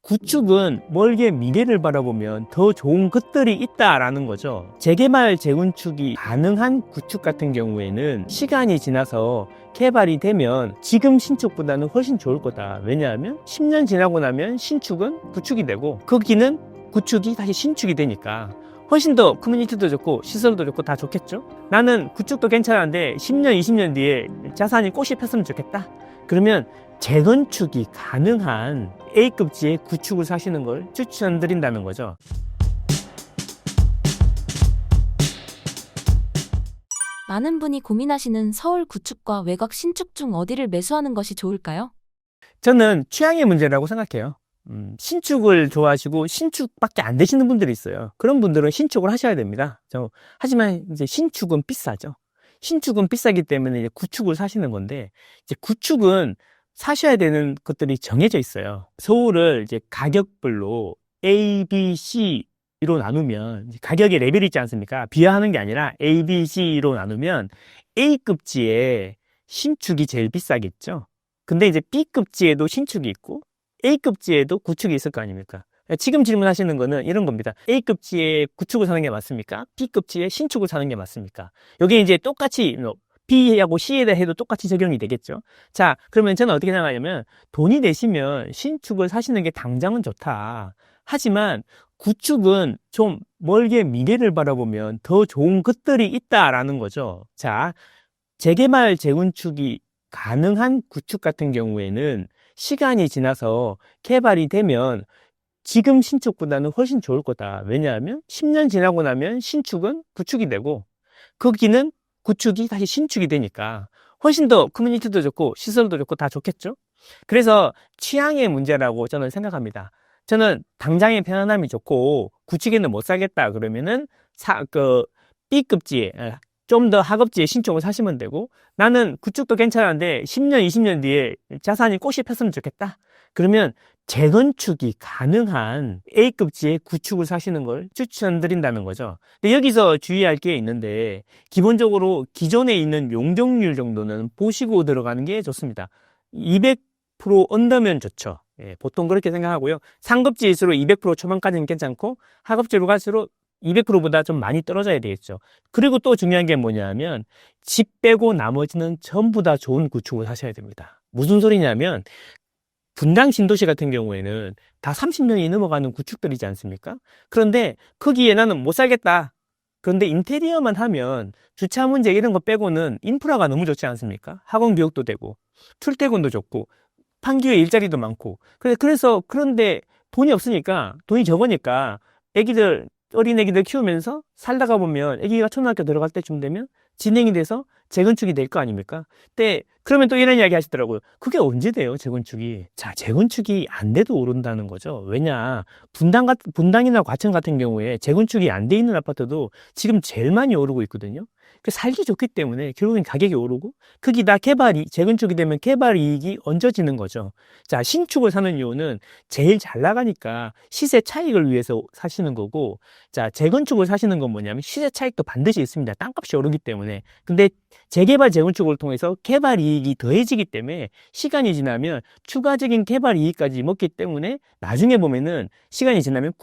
구축은 멀게 미래를 바라보면 더 좋은 것들이 있다라는 거죠. 재개발, 재건축이 가능한 구축 같은 경우에는 시간이 지나서 개발이 되면 지금 신축보다는 훨씬 좋을 거다. 왜냐하면 10년 지나고 나면 신축은 구축이 되고 거기는 구축이 다시 신축이 되니까 훨씬 더 커뮤니티도 좋고 시설도 좋고 다 좋겠죠. 나는 구축도 괜찮은데 10년, 20년 뒤에 자산이 꽃이 폈으면 좋겠다. 그러면 재건축이 가능한 A급지의 구축을 사시는 걸 추천드린다는 거죠. 많은 분이 고민하시는 서울 구축과 외곽 신축 중 어디를 매수하는 것이 좋을까요? 저는 취향의 문제라고 생각해요. 신축을 좋아하시고 신축밖에 안 되시는 분들이 있어요. 그런 분들은 신축을 하셔야 됩니다. 하지만 이제 신축은 비싸죠. 신축은 비싸기 때문에 이제 구축을 사시는 건데, 이제 구축은 사셔야 되는 것들이 정해져 있어요. 서울을 이제 가격별로 A, B, C로 나누면 가격의 레벨이 있지 않습니까? 비하하는 게 아니라 A, B, C로 나누면 A급지에 신축이 제일 비싸겠죠. 근데 이제 B급지에도 신축이 있고 A급지에도 구축이 있을 거 아닙니까? 지금 질문하시는 거는 이런 겁니다. A급지에 구축을 사는 게 맞습니까? B급지에 신축을 사는 게 맞습니까? 여기 이제 똑같이 B하고 C에 대해 해도 똑같이 적용이 되겠죠. 자, 그러면 저는 어떻게 생각하냐면 돈이 되시면 신축을 사시는 게 당장은 좋다. 하지만 구축은 좀 멀게 미래를 바라보면 더 좋은 것들이 있다라는 거죠. 자, 재개발, 재건축이 가능한 구축 같은 경우에는 시간이 지나서 개발이 되면 지금 신축보다는 훨씬 좋을 거다. 왜냐하면 10년 지나고 나면 신축은 구축이 되고 거기는 구축이 다시 신축이 되니까 훨씬 더 커뮤니티도 좋고 시설도 좋고 다 좋겠죠. 그래서 취향의 문제라고 저는 생각합니다. 저는 당장의 편안함이 좋고 구축에는 못 살겠다 그러면은 B급지에 좀 더 하급지에 신축을 사시면 되고, 나는 구축도 괜찮은데 10년, 20년 뒤에 자산이 꽃이 폈으면 좋겠다. 그러면 재건축이 가능한 A급지의 구축을 사시는 걸 추천드린다는 거죠. 근데 여기서 주의할 게 있는데, 기본적으로 기존에 있는 용적률 정도는 보시고 들어가는 게 좋습니다. 200% 언더면 좋죠. 예, 보통 그렇게 생각하고요. 상급지일수록 200% 초반까지는 괜찮고 하급지로 갈수록 200%보다 좀 많이 떨어져야 되겠죠. 그리고 또 중요한 게 뭐냐면 집 빼고 나머지는 전부 다 좋은 구축을 하셔야 됩니다. 무슨 소리냐면 분당 신도시 같은 경우에는 다 30년이 넘어가는 구축들이지 않습니까? 그런데 거기에 나는 못 살겠다. 그런데 인테리어만 하면 주차 문제 이런 거 빼고는 인프라가 너무 좋지 않습니까? 학원 교육도 되고 출퇴근도 좋고 판교에 일자리도 많고 그런데 돈이 없으니까 돈이 적으니까 어린애기들 키우면서 살다가 보면 애기가 초등학교 들어갈 때쯤 되면 진행이 돼서 재건축이 될 거 아닙니까? 근데 그러면 또 이런 이야기 하시더라고요. 그게 언제 돼요, 재건축이? 자, 재건축이 안 돼도 오른다는 거죠. 왜냐, 분당이나 과천 같은 경우에 재건축이 안 돼 있는 아파트도 지금 제일 많이 오르고 있거든요. 살기 좋기 때문에 결국엔 가격이 오르고, 거기다 재건축이 되면 개발 이익이 얹어지는 거죠. 자, 신축을 사는 이유는 제일 잘 나가니까 시세 차익을 위해서 사시는 거고, 자, 재건축을 사시는 건 뭐냐면 시세 차익도 반드시 있습니다. 땅값이 오르기 때문에. 근데 재개발, 재건축을 통해서 개발 이익이 더해지기 때문에 시간이 지나면 추가적인 개발 이익까지 먹기 때문에 나중에 보면은 시간이 지나면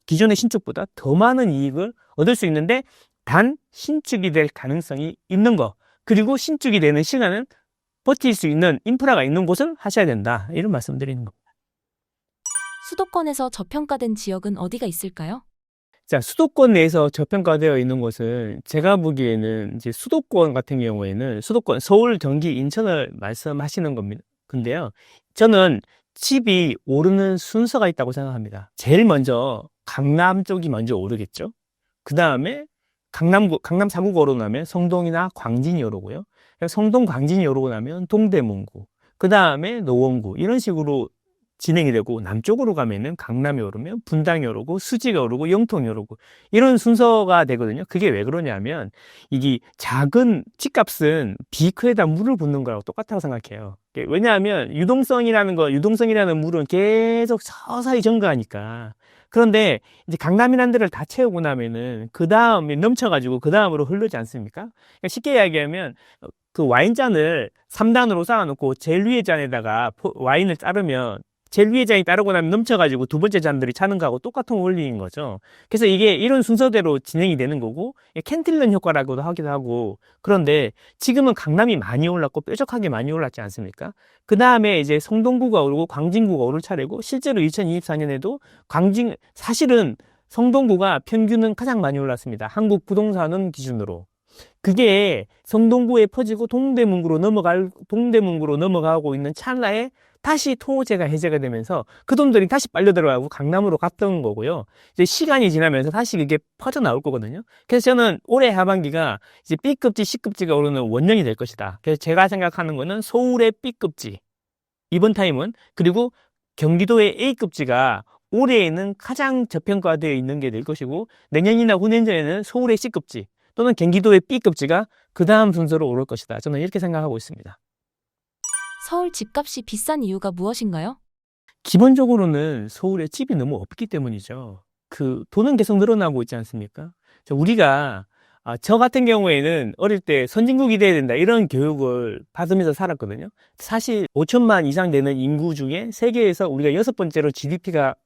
기존의 신축보다 더 많은 이익을 얻을 수 있는데, 단 신축이 될 가능성이 있는 거, 그리고 신축이 되는 시간은 버틸 수 있는 인프라가 있는 곳은 하셔야 된다, 이런 말씀 드리는 겁니다. 수도권에서 저평가된 지역은 어디가 있을까요? 자, 수도권 내에서 저평가되어 있는 곳은 제가 보기에는 이제 수도권 같은 경우에는 서울, 경기, 인천을 말씀하시는 겁니다. 근데요, 저는 집이 오르는 순서가 있다고 생각합니다. 제일 먼저 강남 쪽이 먼저 오르겠죠. 그 다음에 강남 4구가 오르고 나면 성동이나 광진이 오르고요. 성동, 광진이 오르고 나면 동대문구, 그 다음에 노원구, 이런 식으로 진행이 되고, 남쪽으로 가면은 강남이 오르면 분당이 오르고 수지가 오르고 영통이 오르고, 이런 순서가 되거든요. 그게 왜 그러냐면 이게 작은 집값은 비크에다 물을 붓는 거라고 똑같다고 생각해요. 왜냐하면 유동성이라는 물은 계속 서서히 증가하니까. 그런데 이제 강남이라는 데를 다 채우고 나면은 그 다음에 넘쳐가지고 그 다음으로 흐르지 않습니까? 그러니까 쉽게 이야기하면 그 와인잔을 3단으로 쌓아놓고 제일 위에 잔에다가 와인을 따르면 제일 위에 장이 따르고 나면 넘쳐가지고 두 번째 잔들이 차는 거하고 똑같은 원리인 거죠. 그래서 이게 이런 순서대로 진행이 되는 거고, 캔틸런 효과라고도 하기도 하고, 그런데 지금은 강남이 많이 올랐고 뾰족하게 많이 올랐지 않습니까? 그 다음에 이제 성동구가 오르고 광진구가 오를 차례고, 실제로 2024년에도 사실은 성동구가 평균은 가장 많이 올랐습니다. 한국 부동산원 기준으로. 그게 성동구에 퍼지고 동대문구로 넘어가고 있는 찰나에 다시 토호제가 해제가 되면서 그 돈들이 다시 빨려 들어가고 강남으로 갔던 거고요. 이제 시간이 지나면서 다시 그게 퍼져 나올 거거든요. 그래서 저는 올해 하반기가 이제 B급지, C급지가 오르는 원년이 될 것이다. 그래서 제가 생각하는 거는 서울의 B급지, 이번 타임은, 그리고 경기도의 A급지가 올해에는 가장 저평가되어 있는 게 될 것이고, 내년이나 후년전에는 서울의 C급지 또는 경기도의 B급지가 그 다음 순서로 오를 것이다. 저는 이렇게 생각하고 있습니다. 서울 집값이 비싼 이유가 무엇인가요? 기본적으로는 서울에 집이 너무 없기 때문이죠. 돈은 계속 늘어나고 있지 않습니까? 저 같은 경우에는 어릴 때 선진국이 돼야 된다 이런 교육을 받으면서 살았거든요. 사실 5천만 이상 되는 인구 중에 세계에서 우리가 6번째로 GDP가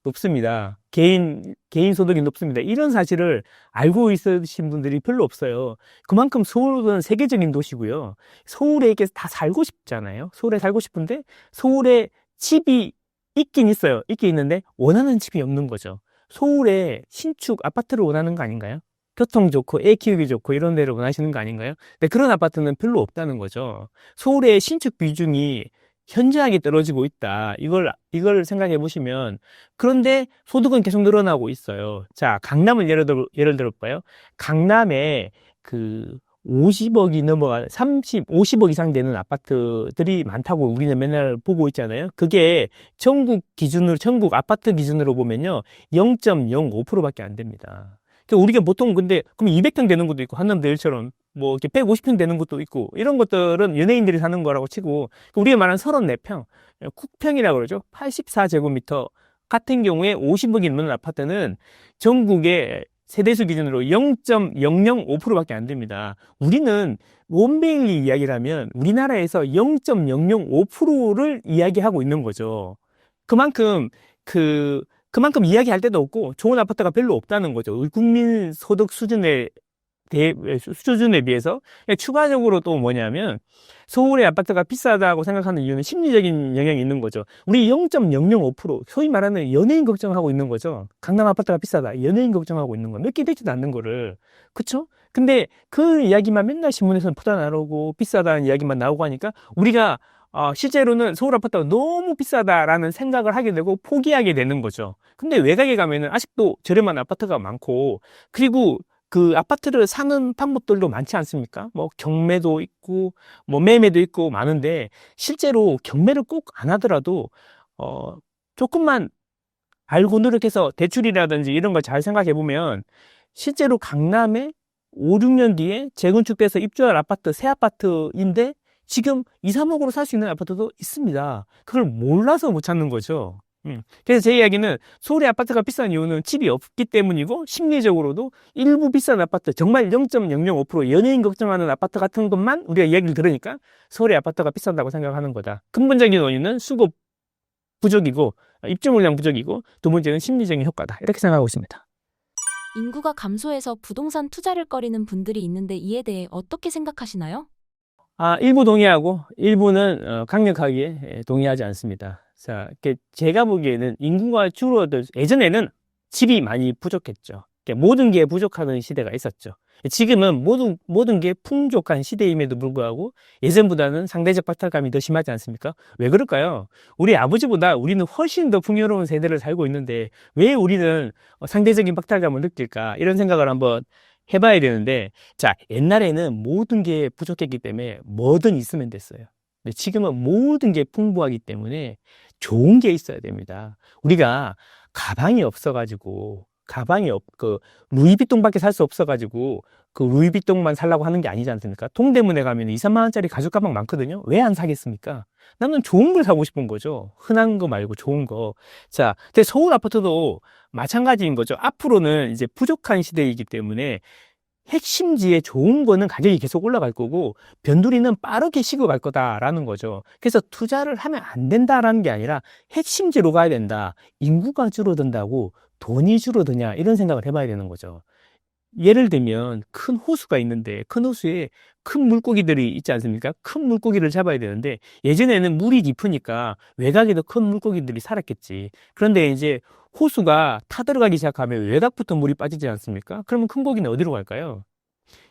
높습니다. 개인 소득이 높습니다. 이런 사실을 알고 있으신 분들이 별로 없어요. 그만큼 서울은 세계적인 도시고요. 서울에 이렇게 다 살고 싶잖아요. 서울에 살고 싶은데 서울에 집이 있긴 있어요. 있긴 있는데 원하는 집이 없는 거죠. 서울에 신축 아파트를 원하는 거 아닌가요? 교통 좋고 애 키우기 좋고 이런 데를 원하시는 거 아닌가요? 근데 그런 아파트는 별로 없다는 거죠. 서울의 신축 비중이 현저하게 떨어지고 있다. 이걸 생각해 보시면, 그런데 소득은 계속 늘어나고 있어요. 자, 강남을 예를 들어볼까요? 강남에 50억이 넘어가, 50억 이상 되는 아파트들이 많다고 우리는 맨날 보고 있잖아요. 그게 전국 아파트 기준으로 보면요, 0.05%밖에 안 됩니다. 우리가 보통 근데 그럼 200평 되는 것도 있고 한남대일처럼 뭐 이렇게 150평 되는 것도 있고 이런 것들은 연예인들이 사는 거라고 치고, 우리가 말하는 34평, 국평이라고 그러죠. 84제곱미터 같은 경우에 50억이 넘는 아파트는 전국의 세대수 기준으로 0.005%밖에 안 됩니다. 우리는 원베일리 이야기라면 우리나라에서 0.005%를 이야기하고 있는 거죠. 그만큼 이야기할 데도 없고 좋은 아파트가 별로 없다는 거죠. 국민 소득 수준에 비해서. 추가적으로 또 뭐냐면, 서울의 아파트가 비싸다고 생각하는 이유는 심리적인 영향이 있는 거죠. 우리 0.005%, 소위 말하는 연예인 걱정하고 있는 거죠. 강남 아파트가 비싸다, 연예인 걱정하고 있는 거, 몇 개 되지도 않는 거를. 그쵸? 근데 그 이야기만 맨날 신문에서 퍼다 나오고 비싸다는 이야기만 나오고 하니까 우리가 실제로는 서울 아파트가 너무 비싸다라는 생각을 하게 되고 포기하게 되는 거죠. 근데 외곽에 가면은 아직도 저렴한 아파트가 많고, 그리고 그 아파트를 사는 방법들도 많지 않습니까? 뭐 경매도 있고 뭐 매매도 있고 많은데, 실제로 경매를 꼭 안 하더라도 조금만 알고 노력해서 대출이라든지 이런 걸 잘 생각해 보면, 실제로 강남에 5, 6년 뒤에 재건축돼서 입주할 아파트, 새 아파트인데 지금 2, 3억으로 살 수 있는 아파트도 있습니다. 그걸 몰라서 못 찾는 거죠. 그래서 제 이야기는 서울의 아파트가 비싼 이유는 집이 없기 때문이고, 심리적으로도 일부 비싼 아파트, 정말 0.005% 연예인 걱정하는 아파트 같은 것만 우리가 이야기를 들으니까 서울의 아파트가 비싼다고 생각하는 거다. 근본적인 원인은 수급 부족이고 입주 물량 부족이고, 두 번째는 심리적인 효과다. 이렇게 생각하고 있습니다. 인구가 감소해서 부동산 투자를 꺼리는 분들이 있는데 이에 대해 어떻게 생각하시나요? 일부 동의하고 일부는 강력하게 동의하지 않습니다. 자, 제가 보기에는 인구가 예전에는 집이 많이 부족했죠. 모든 게 부족하는 시대가 있었죠. 지금은 모든 게 풍족한 시대임에도 불구하고 예전보다는 상대적 박탈감이 더 심하지 않습니까? 왜 그럴까요? 우리 아버지보다 우리는 훨씬 더 풍요로운 세대를 살고 있는데 왜 우리는 상대적인 박탈감을 느낄까? 이런 생각을 한번 해봐야 되는데, 자, 옛날에는 모든 게 부족했기 때문에 뭐든 있으면 됐어요. 근데 지금은 모든 게 풍부하기 때문에 좋은 게 있어야 됩니다. 우리가 가방이 없어가지고, 루이비통밖에 살 수 없어가지고, 그 루이비통만 살라고 하는 게 아니지 않습니까? 동대문에 가면 2, 3만 원짜리 가죽 가방 많거든요. 왜 안 사겠습니까? 나는 좋은 걸 사고 싶은 거죠. 흔한 거 말고 좋은 거. 자, 근데 서울 아파트도 마찬가지인 거죠. 앞으로는 이제 부족한 시대이기 때문에 핵심지에 좋은 거는 가격이 계속 올라갈 거고 변두리는 빠르게 식어갈 거다라는 거죠. 그래서 투자를 하면 안 된다라는 게 아니라 핵심지로 가야 된다. 인구가 줄어든다고 돈이 줄어드냐 이런 생각을 해봐야 되는 거죠. 예를 들면 큰 호수가 있는데 큰 호수에 큰 물고기들이 있지 않습니까? 큰 물고기를 잡아야 되는데 예전에는 물이 깊으니까 외곽에도 큰 물고기들이 살았겠지. 그런데 이제 호수가 타들어가기 시작하면 외곽부터 물이 빠지지 않습니까? 그러면 큰 고기는 어디로 갈까요?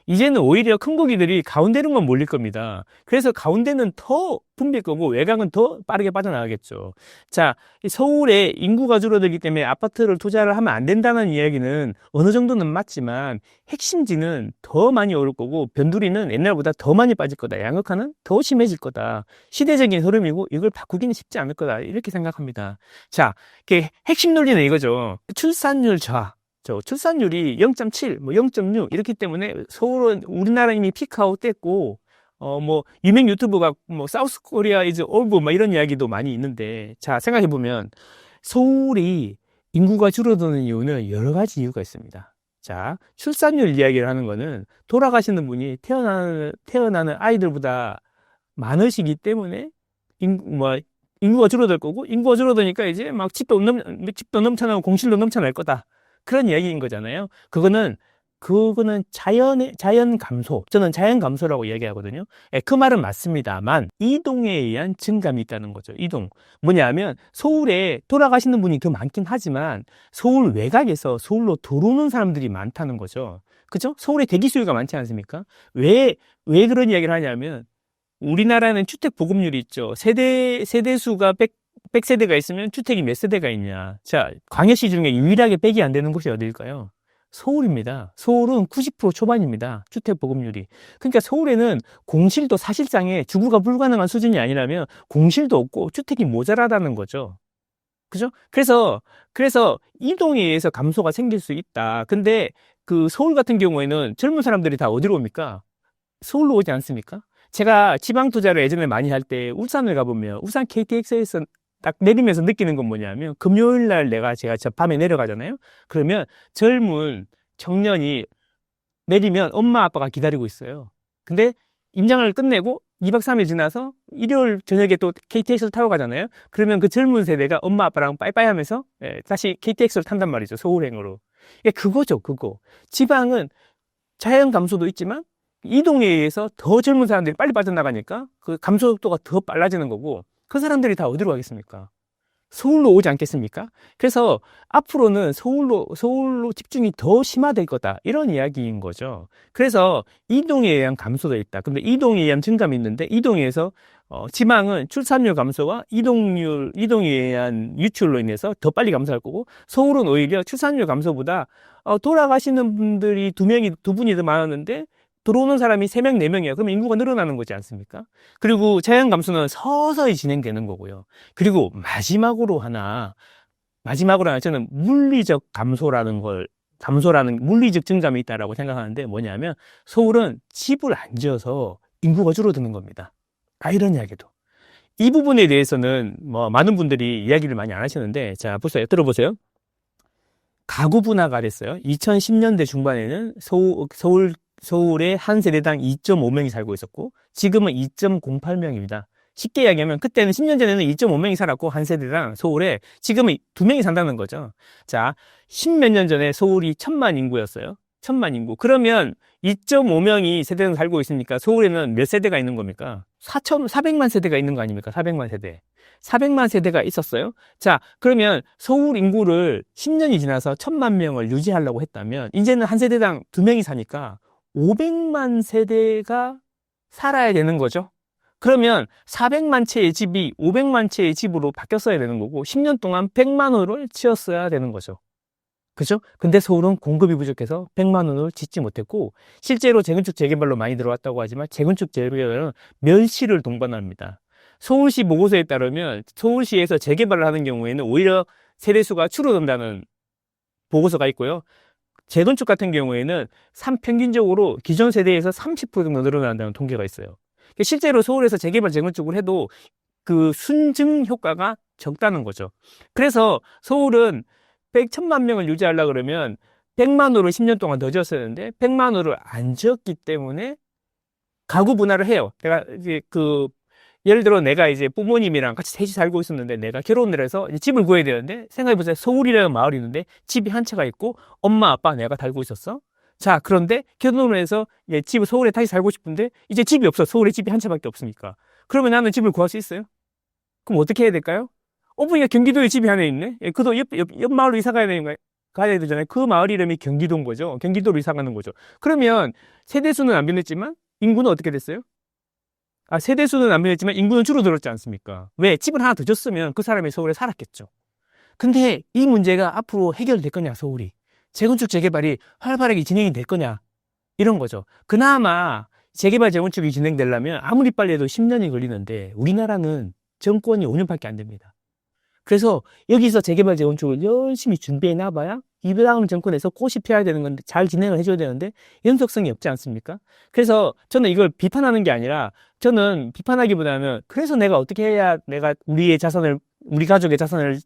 이제는 오히려 큰 고기들이 가운데로만 몰릴 겁니다. 그래서 가운데는 더 붐빌 거고 외곽은 더 빠르게 빠져나가겠죠. 자, 서울에 인구가 줄어들기 때문에 아파트를 투자를 하면 안 된다는 이야기는 어느 정도는 맞지만 핵심지는 더 많이 오를 거고 변두리는 옛날보다 더 많이 빠질 거다. 양극화는 더 심해질 거다. 시대적인 흐름이고 이걸 바꾸기는 쉽지 않을 거다. 이렇게 생각합니다. 자, 핵심 논리는 이거죠. 출산율 저하. 출산율이 0.7, 뭐 0.6 이렇기 때문에 서울은 우리나라 이미 피크아웃 됐고 유명 유튜버가 사우스 코리아 이즈 올브 막 이런 이야기도 많이 있는데 자, 생각해 보면 서울이 인구가 줄어드는 이유는 여러 가지 이유가 있습니다. 자, 출산율 이야기를 하는 거는 돌아가시는 분이 태어나는 아이들보다 많으시기 때문에 인구가 줄어들 거고 인구가 줄어드니까 이제 막 집도 넘쳐나고 공실도 넘쳐날 거다. 그런 이야기인 거잖아요. 그거는 자연 감소. 저는 자연 감소라고 이야기하거든요. 그 말은 맞습니다만, 이동에 의한 증감이 있다는 거죠. 이동. 뭐냐면, 서울에 돌아가시는 분이 더 많긴 하지만, 서울 외곽에서 서울로 들어오는 사람들이 많다는 거죠. 그죠? 서울에 대기 수요가 많지 않습니까? 왜 그런 이야기를 하냐면, 우리나라는 주택 보급률이 있죠. 세대수가 100세대가 있으면 주택이 몇 세대가 있냐. 자, 광역시 중에 유일하게 100이 안 되는 곳이 어딜까요? 서울입니다. 서울은 90% 초반입니다. 주택 보급률이. 그러니까 서울에는 공실도 사실상의 주거가 불가능한 수준이 아니라면 공실도 없고 주택이 모자라다는 거죠. 그죠? 그래서 이동에 의해서 감소가 생길 수 있다. 근데 그 서울 같은 경우에는 젊은 사람들이 다 어디로 옵니까? 서울로 오지 않습니까? 제가 지방 투자를 예전에 많이 할 때 울산을 가보면 울산 KTX에서 딱 내리면서 느끼는 건 뭐냐면 금요일 날 제가 밤에 내려가잖아요. 그러면 젊은 청년이 내리면 엄마 아빠가 기다리고 있어요. 근데 임장을 끝내고 2박 3일 지나서 일요일 저녁에 또 KTX를 타고 가잖아요. 그러면 그 젊은 세대가 엄마 아빠랑 빠이빠이 하면서 다시 KTX를 탄단 말이죠. 서울행으로. 그거죠, 그거. 지방은 자연 감소도 있지만 이동에 의해서 더 젊은 사람들이 빨리 빠져나가니까 그 감소 속도가 더 빨라지는 거고 그 사람들이 다 어디로 가겠습니까? 서울로 오지 않겠습니까? 그래서 앞으로는 서울로 집중이 더 심화될 거다. 이런 이야기인 거죠. 그래서 이동에 의한 감소도 있다. 근데 이동에 의한 증감이 있는데 이동에 의해서 지방은 출산율 감소와 이동에 의한 유출로 인해서 더 빨리 감소할 거고 서울은 오히려 출산율 감소보다 돌아가시는 분들이 두 분이 더 많았는데 들어오는 사람이 3명, 4명이야. 그러면 인구가 늘어나는 거지 않습니까? 그리고 자연 감소는 서서히 진행되는 거고요. 그리고 마지막으로 하나 저는 물리적 물리적 증감이 있다라고 생각하는데 뭐냐면 서울은 집을 안 지어서 인구가 줄어드는 겁니다. 아이러니하게도. 이 부분에 대해서는 많은 분들이 이야기를 많이 안 하시는데 자, 보세요. 들어보세요. 가구 분화가 됐어요. 2010년대 중반에는 서울에 한 세대당 2.5명이 살고 있었고 지금은 2.08명입니다. 쉽게 이야기하면 그때는 10년 전에는 2.5명이 살았고 한 세대당 서울에 지금은 2명이 산다는 거죠. 자, 10몇 년 전에 서울이 1000만 인구였어요. 1000만 인구. 그러면 2.5명이 세대당 살고 있으니까 서울에는 몇 세대가 있는 겁니까? 400만 세대가 있는 거 아닙니까? 400만 세대. 400만 세대가 있었어요. 자, 그러면 서울 인구를 10년이 지나서 1000만 명을 유지하려고 했다면 이제는 한 세대당 2명이 사니까 500만 세대가 살아야 되는 거죠. 그러면 400만 채의 집이 500만 채의 집으로 바뀌었어야 되는 거고 10년 동안 100만 원을 치었어야 되는 거죠. 그죠? 근데 서울은 공급이 부족해서 100만 원을 짓지 못했고 실제로 재건축 재개발로 많이 들어왔다고 하지만 재건축 재개발은 멸시를 동반합니다. 서울시 보고서에 따르면 서울시에서 재개발을 하는 경우에는 오히려 세대수가 줄어든다는 보고서가 있고요. 재건축 같은 경우에는 평균적으로 기존 세대에서 30% 정도 늘어난다는 통계가 있어요. 실제로 서울에서 재개발, 재건축을 해도 그 순증 효과가 적다는 거죠. 그래서 서울은 1000만 명을 유지하려고 그러면 100만 호를 10년 동안 더 지었었는데 100만 호를 안 지었기 때문에 가구 분할을 해요. 내가 이제 예를 들어 내가 이제 부모님이랑 같이 셋이 살고 있었는데 내가 결혼을 해서 이제 집을 구해야 되는데 생각해보세요. 서울이라는 마을이 있는데 집이 한 채가 있고 엄마, 아빠, 내가 살고 있었어. 자, 그런데 결혼을 해서 이제 집을 서울에 다시 살고 싶은데 이제 집이 없어. 서울에 집이 한 채밖에 없으니까. 그러면 나는 집을 구할 수 있어요? 그럼 어떻게 해야 될까요? 보니까 경기도에 집이 하나 있네? 예, 그도 옆 마을로 이사 가야 되잖아요. 그 마을 이름이 경기도인 거죠. 경기도로 이사 가는 거죠. 그러면 세대수는 안 변했지만 인구는 어떻게 됐어요? 세대수는 안 변했지만 인구는 줄어들었지 않습니까? 왜? 집을 하나 더 줬으면 그 사람이 서울에 살았겠죠. 근데 이 문제가 앞으로 해결될 거냐, 서울이. 재건축, 재개발이 활발하게 진행이 될 거냐, 이런 거죠. 그나마 재개발, 재건축이 진행되려면 아무리 빨리 해도 10년이 걸리는데 우리나라는 정권이 5년밖에 안 됩니다. 그래서 여기서 재개발, 재건축을 열심히 준비해 놔봐야 이 다음 정권에서 꽃이 피어야 되는 건데 잘 진행을 해줘야 되는데 연속성이 없지 않습니까? 그래서 저는 이걸 비판하는 게 아니라 저는 비판하기보다는 그래서 내가 어떻게 해야 내가 우리 가족의 자산을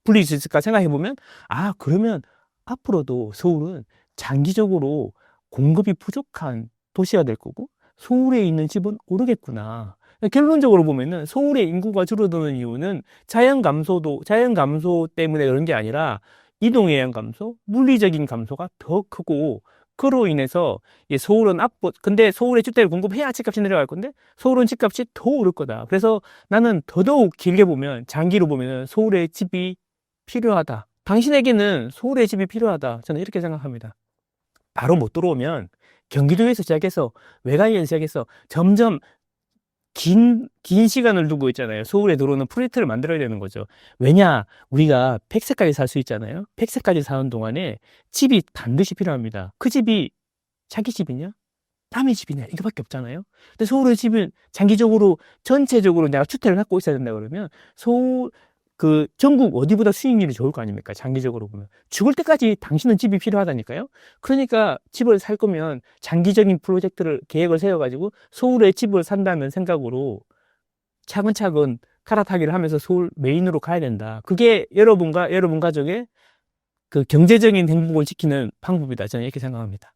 불릴 수 있을까 생각해보면 그러면 앞으로도 서울은 장기적으로 공급이 부족한 도시가 될 거고 서울에 있는 집은 오르겠구나. 결론적으로 보면은 서울의 인구가 줄어드는 이유는 자연 감소 때문에 그런 게 아니라 이동해양 감소, 물리적인 감소가 더 크고 그로 인해서 근데 서울에 주택을 공급해야 집값이 내려갈 건데 서울은 집값이 더 오를 거다. 그래서 나는 더더욱 길게 보면 장기로 보면은 서울에 집이 필요하다. 당신에게는 서울에 집이 필요하다. 저는 이렇게 생각합니다. 바로 못 들어오면 경기도에서 시작해서 외곽에서 시작해서 점점 긴 시간을 두고 있잖아요. 서울에 들어오는 프로젝트를 만들어야 되는 거죠. 왜냐? 우리가 100세까지 살 수 있잖아요. 100세까지 사는 동안에 집이 반드시 필요합니다. 그 집이 자기 집이냐? 남의 집이냐? 이거밖에 없잖아요. 근데 서울의 집은 장기적으로, 전체적으로 내가 주택을 갖고 있어야 된다 그러면 전국 어디보다 수익률이 좋을 거 아닙니까? 장기적으로 보면. 죽을 때까지 당신은 집이 필요하다니까요? 그러니까 집을 살 거면 장기적인 계획을 세워가지고 서울에 집을 산다는 생각으로 차근차근 갈아타기를 하면서 서울 메인으로 가야 된다. 그게 여러분과 여러분 가족의 그 경제적인 행복을 지키는 방법이다. 저는 이렇게 생각합니다.